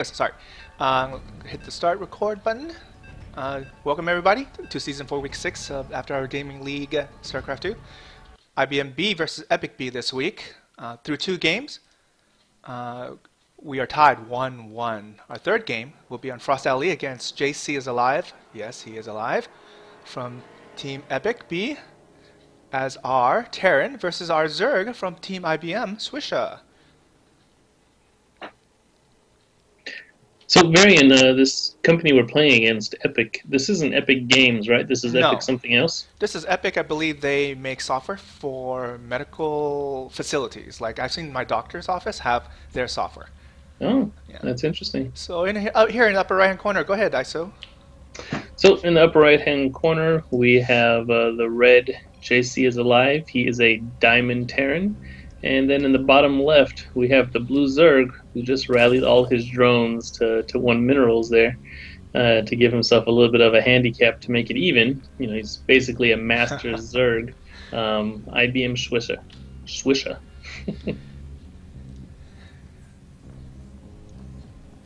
Sorry. Hit the start record button. Welcome everybody to season 4, week 6 of After Our Gaming League Starcraft 2. IBM-B versus Epic-B this week. Through 2 games, we are tied 1-1. Our third game will be on Frost Alley against JCisAlive. Yes, he is alive. From Team Epic-B, as our Terran versus our Zerg from Team IBM, Swisha. So, Varian, this company we're playing against, Epic, this isn't Epic Games, right? This is Epic something else? This is Epic. I believe they make software for medical facilities. Like, I've seen my doctor's office have their software. Oh, Yeah. that's interesting. So, out here in the upper right-hand corner, go ahead, ISO. So, in the upper right-hand corner, we have the red JCisAlive. He is a Diamond Terran. And then in the bottom left, we have the blue Zerg, who just rallied all his drones to 1 minerals there to give himself a little bit of a handicap to make it even. You know, he's basically a master Zerg. IBM Swisha.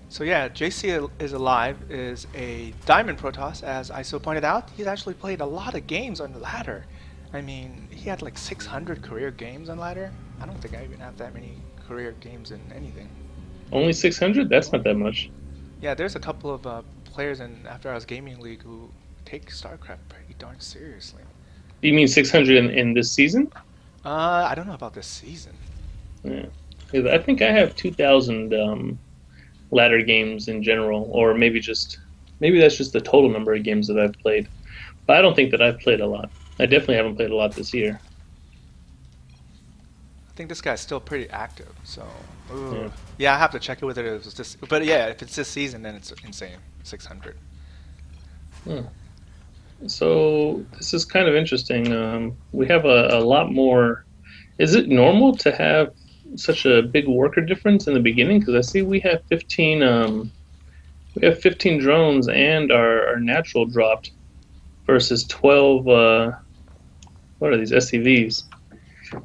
So yeah, JCisAlive is a Diamond Protoss, as ISO pointed out. He's actually played a lot of games on the ladder. I mean, he had like 600 career games on ladder. I don't think I even have that many career games in anything. Only 600? That's not that much. Yeah, there's a couple of players in After Hours Gaming League who take StarCraft pretty darn seriously. You mean 600 in this season? I don't know about this season. Yeah. I think I have 2,000 ladder games in general, or maybe that's just the total number of games that I've played. But I don't think that I've played a lot. I definitely haven't played a lot this year. I think this guy's still pretty active, so Yeah. I have to check it whether it was this. But yeah, if it's this season, then it's insane. 600. So this is kind of interesting. We have a lot more. Is it normal to have such a big worker difference in the beginning? Because I see we have 15. We have 15 drones and our natural dropped versus 12. What are these SCVs?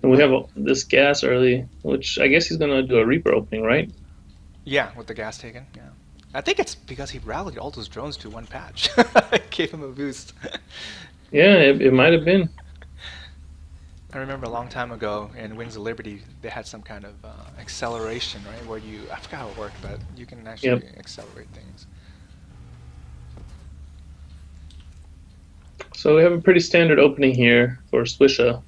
And we have this gas early, which I guess he's going to do a Reaper opening, right? Yeah, with the gas taken. Yeah, I think it's because he rallied all those drones to one patch. Gave him a boost. Yeah, it might have been. I remember a long time ago in Wings of Liberty, they had some kind of acceleration, right? Where I forgot how it worked, but you can actually accelerate things. So we have a pretty standard opening here for Swisha.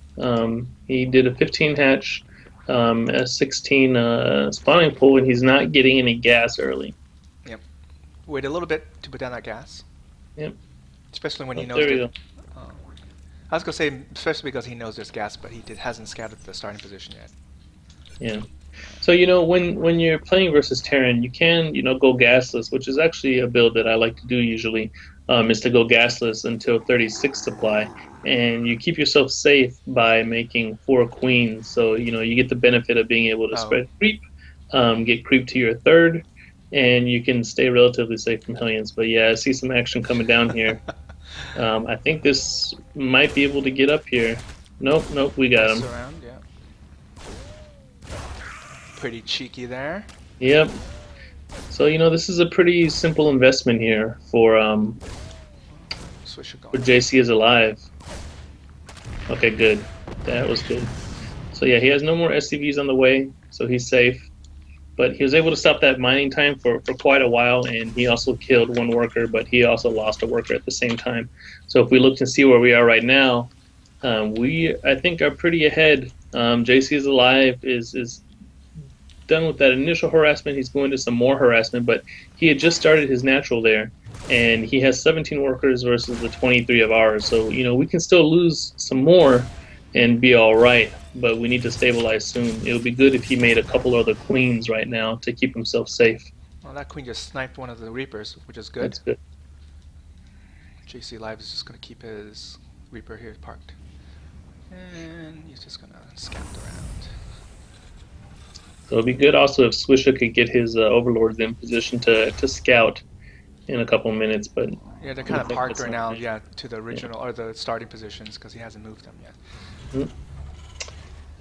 He did a 15 hatch, a 16 spawning pool, and he's not getting any gas early. Yep. Wait a little bit to put down that gas. Yep. Especially when he knows. There we go. I was gonna say, especially because he knows there's gas, but he hasn't scouted the starting position yet. Yeah. So when you're playing versus Terran, you can go gasless, which is actually a build that I like to do usually. Is to go gasless until 36 supply, and you keep yourself safe by making 4 queens. So you get the benefit of being able to spread creep, get creep to your 3rd, and you can stay relatively safe from Hellions. But yeah, I see some action coming down here. I think this might be able to get up here. Nope, we got him. Around, yeah. Pretty cheeky there. Yep. So this is a pretty simple investment here for JCisAlive. Okay, good. That was good. So yeah, he has no more SCVs on the way, so he's safe. But he was able to stop that mining time for quite a while, and he also killed 1 worker, but he also lost a worker at the same time. So if we look and see where we are right now, we, I think, are pretty ahead. JCisAlive is done with that initial harassment. He's going to some more harassment, but he had just started his natural there, and he has 17 workers versus the 23 of ours. So we can still lose some more and be all right, but we need to stabilize soon. It would be good if he made a couple other queens right now to keep himself safe. Well, that queen just sniped one of the Reapers, which is good. That's good. JCisAlive is just going to keep his Reaper here parked, and he's just going to scout around. So it'd be good also if Swisha could get his overlords in position to scout in a couple minutes, but yeah, they're kind of parked right now, to the original or the starting positions because he hasn't moved them yet.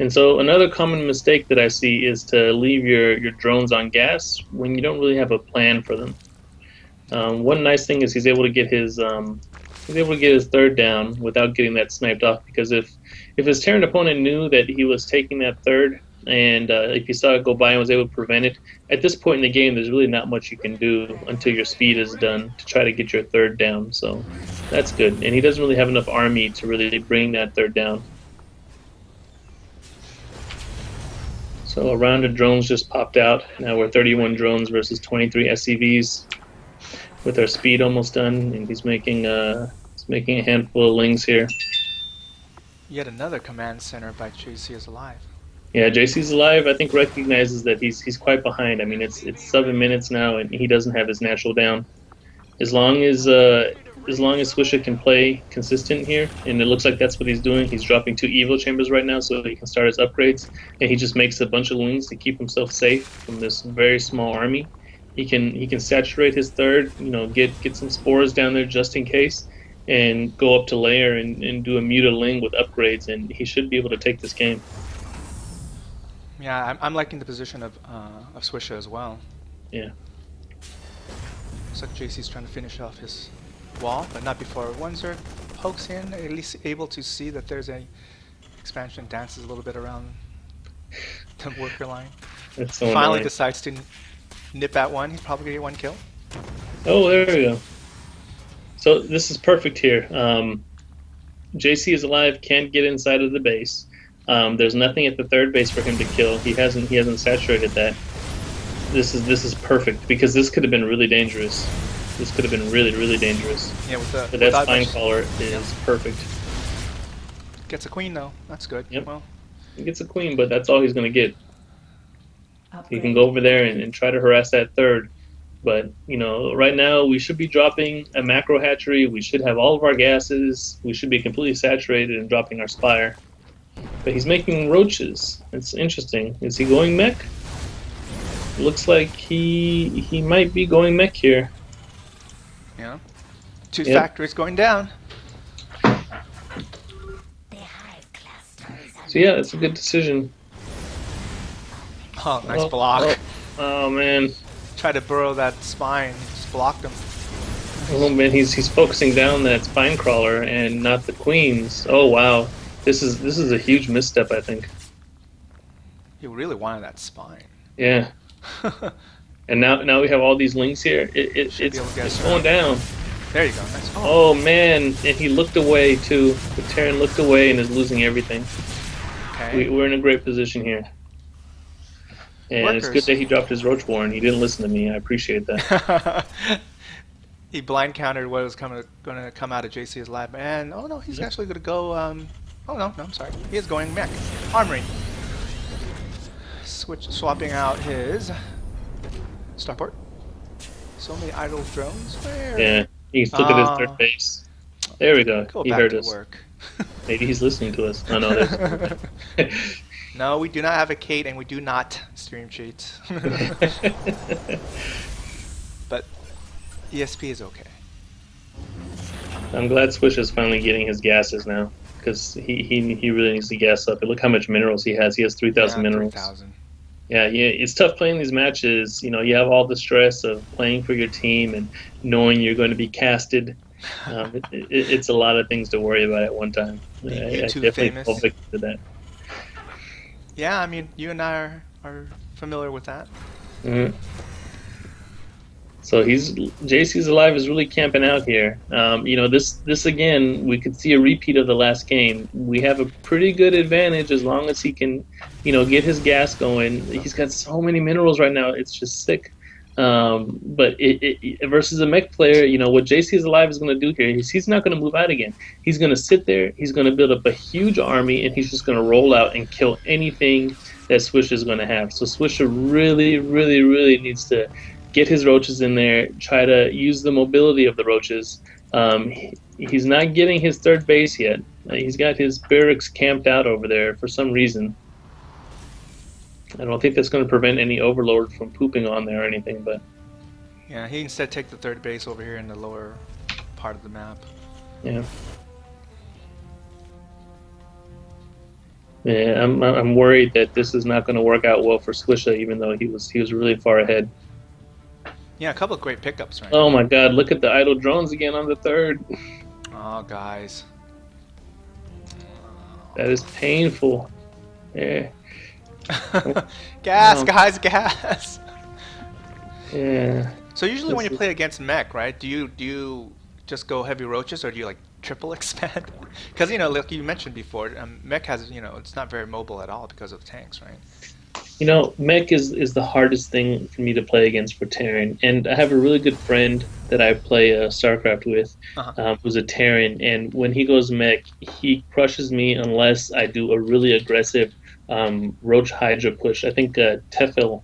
And so another common mistake that I see is to leave your drones on gas when you don't really have a plan for them. One nice thing is he's able to get his third down without getting that sniped off. Because if his Terran opponent knew that he was taking that third, and if he saw it go by and was able to prevent it, at this point in the game, there's really not much you can do until your speed is done to try to get your third down. So that's good. And he doesn't really have enough army to really bring that third down. So a round of drones just popped out. Now we're 31 drones versus 23 SCVs. With our speed almost done, and he's making a handful of lings here. Yet another command center by JCisAlive. Yeah, JCisAlive I think recognizes that he's quite behind. I mean, it's 7 minutes now, and he doesn't have his natural down. As long as Swisha can play consistent here, and it looks like that's what he's doing. He's dropping 2 evil chambers right now, so he can start his upgrades, and he just makes a bunch of lings to keep himself safe from this very small army. He can saturate his third, get some spores down there just in case, and go up to layer and do a muta ling with upgrades, and he should be able to take this game. Yeah, I'm liking the position of Swisha as well. Yeah. Looks like JC's trying to finish off his wall, but not before one Zerg pokes in, at least able to see that there's a expansion, dances a little bit around the worker line. That's so Finally annoying. decides to nip at one. He's probably gonna get 1 kill. Oh, there we go. So this is perfect here. JCisAlive can't get inside of the base. There's nothing at the third base for him to kill. He hasn't saturated that. This is perfect because this could have been really dangerous. This could have been really, really dangerous. Yeah, with the But that spine caller is perfect. Gets a queen though. That's good. Yep. Well, He gets a queen, but that's all he's going to get. He can go over there and try to harass that third. But, right now we should be dropping a macro hatchery. We should have all of our gases. We should be completely saturated and dropping our spire. But he's making roaches. It's interesting. Is he going mech? Looks like he might be going mech here. yeah. 2 Yep. factories going down. So yeah, it's a good decision. Oh, nice block. Oh man. Tried to burrow that spine. Just blocked him. Oh man, he's focusing down that spine crawler and not the queens. Oh wow. This is a huge misstep, I think. He really wanted that spine. Yeah. And now we have all these links here. It's going down. There you go. Nice. Oh man, and he looked away too. The Terran looked away and is losing everything. Okay. We're in a great position here. And it's good that he dropped his Roach Warren. He didn't listen to me. I appreciate that. He blind countered what was going to come out of JCisAlive, and oh no, he's actually going to go. Oh no, I'm sorry. He is going mech armory. Swapping out his starport. So many idle drones. Where? Yeah, he's looking at his third base. There we go. Go He back heard to us. work. Maybe he's listening to us. No, there's... No, we do not have a Kate, and we do not stream cheat. But ESP is okay. I'm glad Swisha is finally getting his gases now, because he really needs to gas up. And look how much minerals he has. He has 3,000 minerals. 3,000. Yeah, it's tough playing these matches. You have all the stress of playing for your team and knowing you're going to be casted. It's a lot of things to worry about at one time. I definitely famous. fall victim to that. Yeah, I mean, you and I are familiar with that. Mm-hmm. So JCisAlive is really camping out here. This again, we could see a repeat of the last game. We have a pretty good advantage as long as he can, get his gas going. He's got so many minerals right now; it's just sick. But versus a mech player, what JCisAlive is going to do here is he's not going to move out again. He's going to sit there. He's going to build up a huge army, and he's just going to roll out and kill anything that Swisha is going to have. So Swisha really, really, really needs to get his roaches in there, try to use the mobility of the roaches. He's not getting his third base yet. He's got his barracks camped out over there for some reason. I don't think that's going to prevent any overlord from pooping on there or anything, but... Yeah, he instead take the third base over here in the lower part of the map. Yeah. Yeah, I'm worried that this is not going to work out well for Swisha, even though he was really far ahead. Yeah, a couple of great pickups right Oh now. my God! Look at the idle drones again on the third. Oh, guys. That is painful. Yeah. Gas, guys, gas. Yeah. So usually when This you is, play against mech, right? Do you just go heavy roaches or do you like triple expand? Because like you mentioned before, mech has it's not very mobile at all because of the tanks, right? Mech is the hardest thing for me to play against for Terran, and I have a really good friend that I play Starcraft with, Uh-huh. who's a Terran, and when he goes Mech, he crushes me unless I do a really aggressive Roach Hydra push. I think Tefil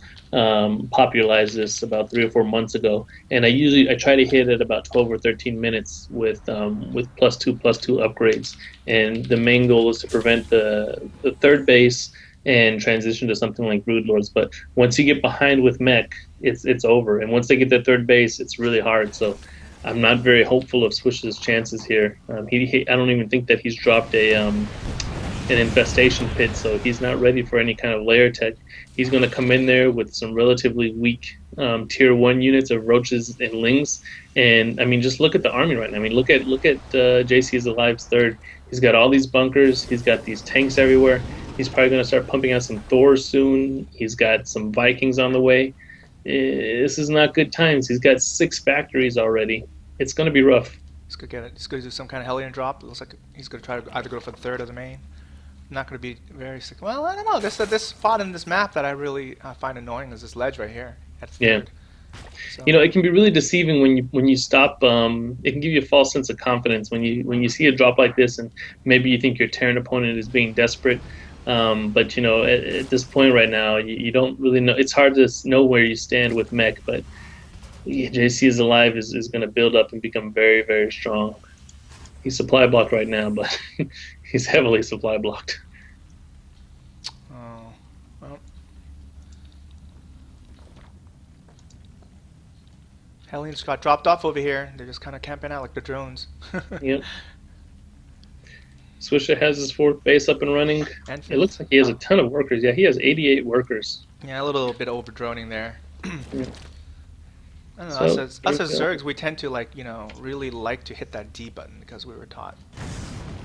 popularized this about 3 or 4 months ago, and I try to hit at about 12 or 13 minutes with +2/+2 upgrades, and the main goal is to prevent the third base and transition to something like Brood Lords. But once you get behind with Mech, it's over. And once they get their third base, it's really hard. So I'm not very hopeful of Swish's chances here. I don't even think that he's dropped a an infestation pit, so he's not ready for any kind of layer tech. He's going to come in there with some relatively weak tier 1 units of roaches and lings, and I mean, just look at the army right now. I mean, look at JCisAlive's third. He's got all these bunkers. He's got these tanks everywhere. He's probably going to start pumping out some Thors soon. He's got some Vikings on the way. This is not good times. He's got 6 factories already. It's going to be rough. He's gonna get it. He's gonna do some kind of Hellion drop. It looks like he's gonna try to either go for the third or the main. Not gonna be very sick. Well, I don't know. This spot in this map that I really find annoying is this ledge right here at the Yeah. third. So It can be really deceiving when you stop. It can give you a false sense of confidence when you see a drop like this, and maybe you think your Terran opponent is being desperate. But at this point right now, you don't really know. It's hard to know where you stand with Mech, but JCisAlive is going to build up and become very, very strong. He's supply blocked right now, but he's heavily supply blocked. oh, well, Hellions got dropped off over here. They're just kind of camping out like the drones. Yep. Swisha has his 4th base up and running. And It looks like he has a ton of workers. Yeah, he has 88 workers. yeah, a little bit over droning there. Yeah. I don't know. So, Us there as we go. Zergs, we tend to really like to hit that D button because we were taught.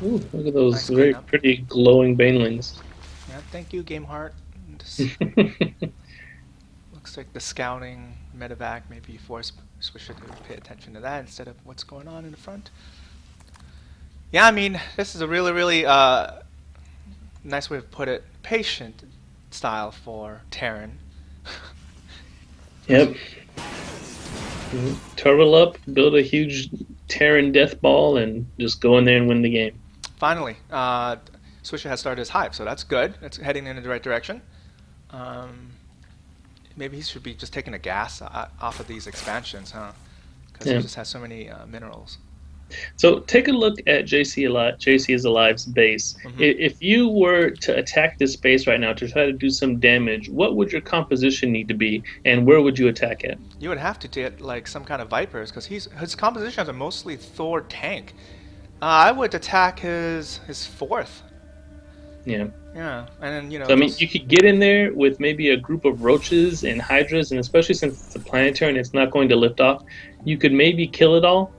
Ooh, look at those Nice very cleanup. pretty glowing banelings. Yeah, thank you, Game Heart. This looks like the scouting medevac maybe force Swisher to pay attention to that instead of what's going on in the front. Yeah, I mean, this is a really, really nice way to put it. Patient style for Terran. Yep. Turtle up, build a huge Terran death ball, and just go in there and win the game. Finally, Swisher has started his hive, so that's good. It's heading in the right direction. Maybe he should be just taking a gas off of these expansions, huh? Because Yeah. he just has so many minerals. So take a look at JCisAlive's base. If you were to attack this base right now to try to do some damage, what would your composition need to be, and where would you attack at? You would have to get like some kind of Vipers, because his compositions are mostly Thor tank. I would attack his 4th. Yeah. Yeah, and then So I mean, you could get in there with maybe a group of roaches and hydras, and especially since it's a planetary and it's not going to lift off, you could maybe kill it all.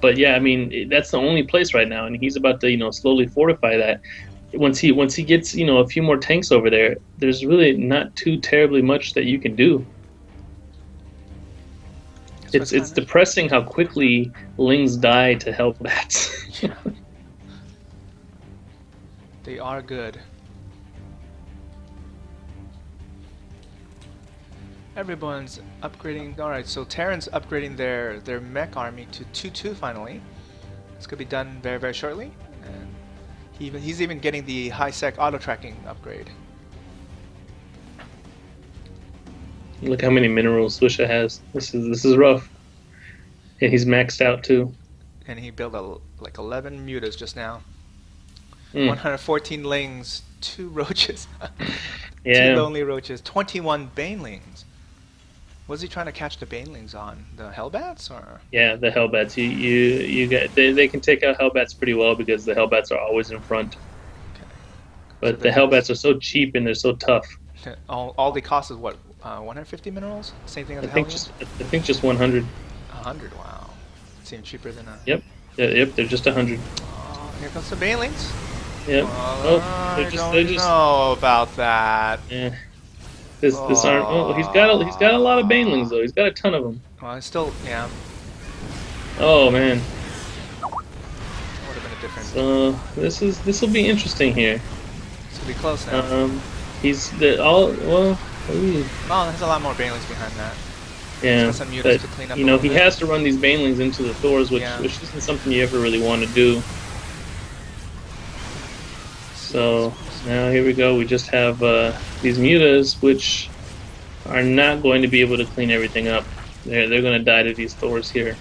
But yeah, I mean, that's the only place right now, and he's about to slowly fortify that. Once he gets a few more tanks over there, there's really not too terribly much that you can do. It's depressing how quickly lings die to hellbats. Yeah. They are good. Everyone's upgrading. Alright, so Terran's upgrading their mech army to 2-2 finally. It's going to be done very, very shortly. And he's even getting the high-sec auto-tracking upgrade. Look how many minerals Swisha has. This is rough. And he's maxed out too. And he built like 11 mutas just now. Mm. 114 lings, 2 roaches. Yeah. 2 lonely roaches, 21 banelings. Was he trying to catch the banelings on the hellbats or? Yeah, the hellbats. You get they can take out hellbats pretty well because the hellbats are always in front. Okay. But the Hellbats are so cheap and they're so tough. All they cost is what? 150 minerals? Same thing as the Hellions? I think just 100. 100, wow. Seems cheaper than a... Yep. Yep, they're just 100. Oh, here comes the Banelings. Yep. I don't know about that. Yeah. This arm. Oh, he's got a lot of Banelings though. He's got a ton of them. Well, it's still, yeah. Oh man. That would have been a different... So this will be interesting here. This will be close now. Well. Ooh. Oh, there's a lot more Banelings behind that. Yeah, Some mutants to clean up he has to run these Banelings into the Thors, which isn't something you ever really want to do. So now here we go. We just have these mutas, which are not going to be able to clean everything up. They're going to die to these Thors here,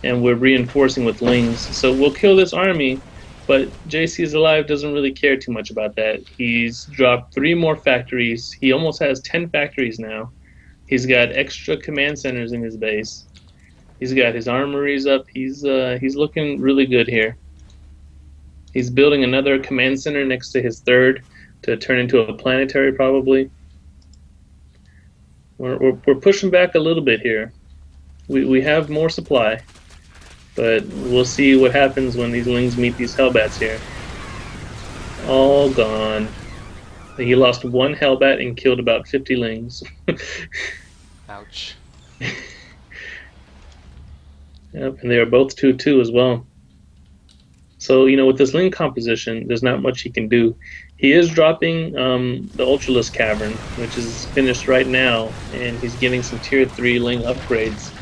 and we're reinforcing with Lings. So we'll kill this army, but JCisAlive doesn't really care too much about that. He's dropped 3 more factories. He almost has 10 factories now. He's got extra command centers in his base. He's got his armories up. He's looking really good here. He's building another command center next to his 3rd to turn into a planetary probably. We're pushing back a little bit here. We have more supply, but we'll see what happens when these Lings meet these Hellbats here. All gone. He lost 1 Hellbat and killed about 50 Lings. Ouch. Yep, and they are both 2/2 as well. So, with this Ling composition, there's not much he can do. He is dropping the Ultralisk Cavern, which is finished right now, and he's getting some Tier 3 Ling upgrades.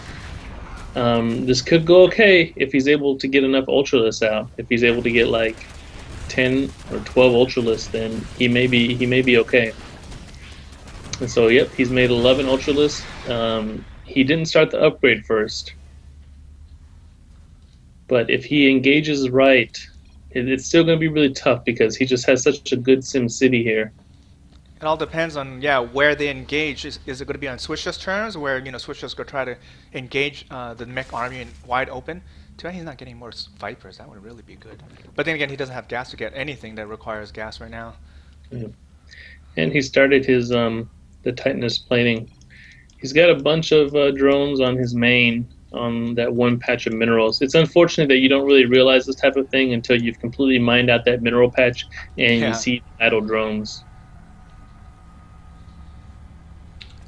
This could go okay if he's able to get enough Ultralisks out. If he's able to get like 10 or 12 Ultralisks, then he may be okay. And so, yep, he's made 11 Ultralisks. He didn't start the upgrade first, but if he engages right, it's still going to be really tough because he just has such a good Sim City here. It all depends on where they engage. Is it going to be on Swisha's turns, where Swisha's going to try to engage the mech army in wide open? Too bad he's not getting more Vipers. That would really be good. But then again, he doesn't have gas to get anything that requires gas right now. Yeah. And he started his the Titanus plating. He's got a bunch of drones on his main on that one patch of minerals. It's unfortunate that you don't really realize this type of thing until you've completely mined out that mineral patch and you see idle drones.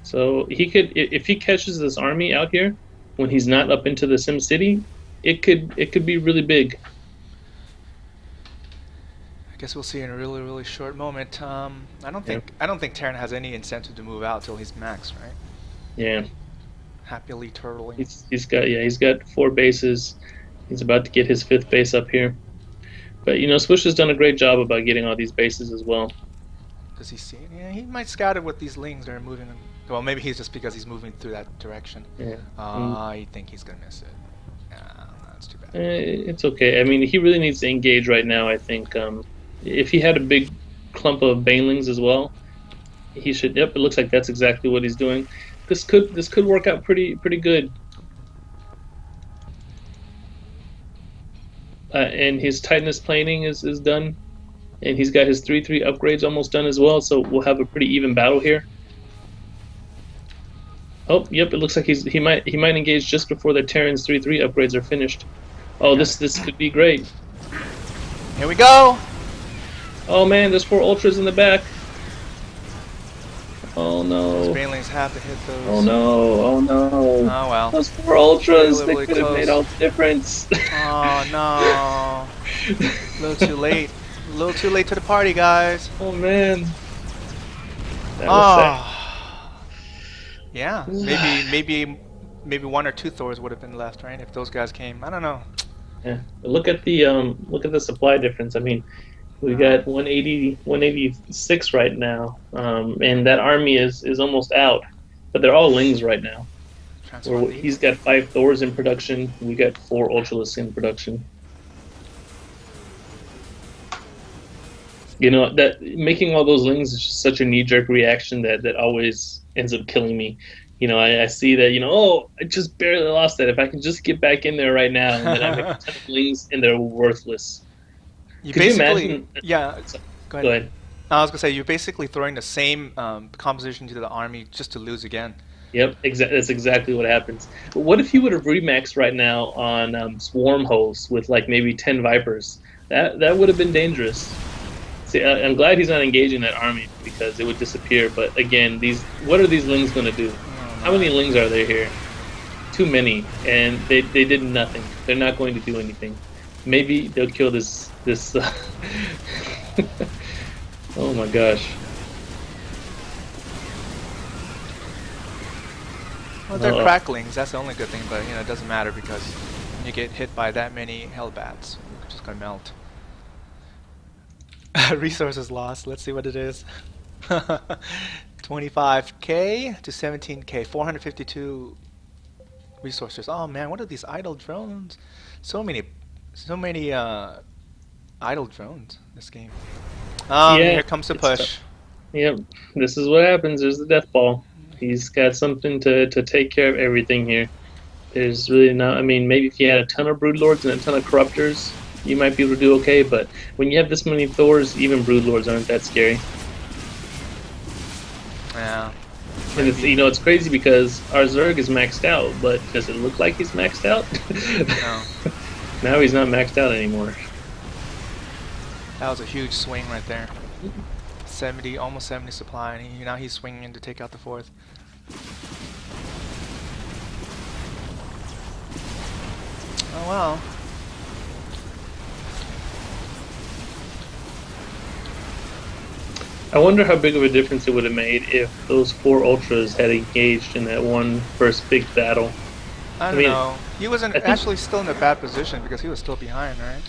So he could, if he catches this army out here when he's not up into the Sim City, it could be really big. I guess we'll see in a really short moment. I don't think Terran has any incentive to move out till he's maxed, right? Yeah. Happily turtling. He's got 4 bases. He's about to get his 5th base up here. But Swisha's done a great job about getting all these bases as well. Does he see it? Yeah, he might scout it with these Lings that are moving. Well, maybe he's just because he's moving through that direction. Yeah. I think he's gonna miss it. That's too bad. It's okay. I mean, he really needs to engage right now. I think if he had a big clump of Banelings as well, he should. Yep, it looks like that's exactly what he's doing. This could work out pretty good. And his Titanus plating is done, and he's got his 3/3 upgrades almost done as well. So we'll have a pretty even battle here. Oh, yep, it looks like he might engage just before the Terran's 3/3 upgrades are finished. Oh, this could be great. Here we go. Oh man, there's 4 Ultras in the back. Oh no. Those Banelings have to hit those. Oh no, oh no. Oh well. Those 4 Ultras, Really they could have made all the difference. Oh no. A little too late. A little too late to the party, guys. Oh man. That was sad. Yeah, maybe 1 or 2 Thors would have been left, right? If those guys came, I don't know. Yeah, but look at the supply difference. I mean, we got 186 right now, and that army is almost out. But they're all Lings right now. He's got 5 Thors in production. We got 4 Ultralisks in production. That making all those Lings is just such a knee-jerk reaction that always ends up killing me. I see that, I just barely lost that. If I can just get back in there right now, and then I make a ton of Lings and they're worthless. You basically, yeah. Go ahead. I was gonna say you're basically throwing the same composition to the army just to lose again. Yep, that's exactly what happens. But what if he would have remaxed right now on Swarm hosts with like maybe 10 Vipers? That would have been dangerous. See, I'm glad he's not engaging that army because it would disappear. But again, what are these Lings going to do? How many Lings are there here? Too many, and they did nothing. They're not going to do anything. Maybe they'll kill this. Oh my gosh. Well, they're cracklings. That's the only good thing, but it doesn't matter because when you get hit by that many Hellbats, you're just gonna melt. Resources lost. Let's see what it is. 25k to 17k, 452 resources. Oh man, what are these idle drones? So many idle drones in this game. Yeah, here comes the push. Yep, this is what happens. There's the death ball. He's got something to take care of everything here. There's really not. I mean, maybe if you had a ton of Broodlords and a ton of Corruptors, you might be able to do okay. But when you have this many Thors, even Broodlords aren't that scary. Yeah. And it's crazy because our Zerg is maxed out, but does it look like he's maxed out? No. Now he's not maxed out anymore. That was a huge swing right there. 70, almost 70 supply, and now he's swinging in to take out the 4th. Oh well. I wonder how big of a difference it would have made if those 4 Ultras had engaged in that one first big battle. I don't know. He wasn't actually still in a bad position because he was still behind, right?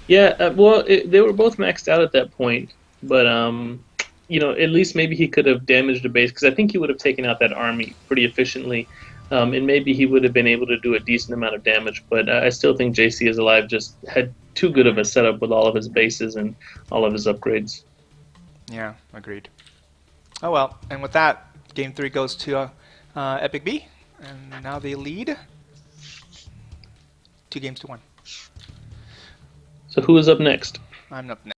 Yeah, well, they were both maxed out at that point, but at least maybe he could have damaged the base because I think he would have taken out that army pretty efficiently, and maybe he would have been able to do a decent amount of damage. But I still think JCisAlive just had too good of a setup with all of his bases and all of his upgrades. Yeah, agreed. Oh well, and with that, Game 3 goes to AHGL, and now they lead 2 games to 1. So who is up next? I'm up next.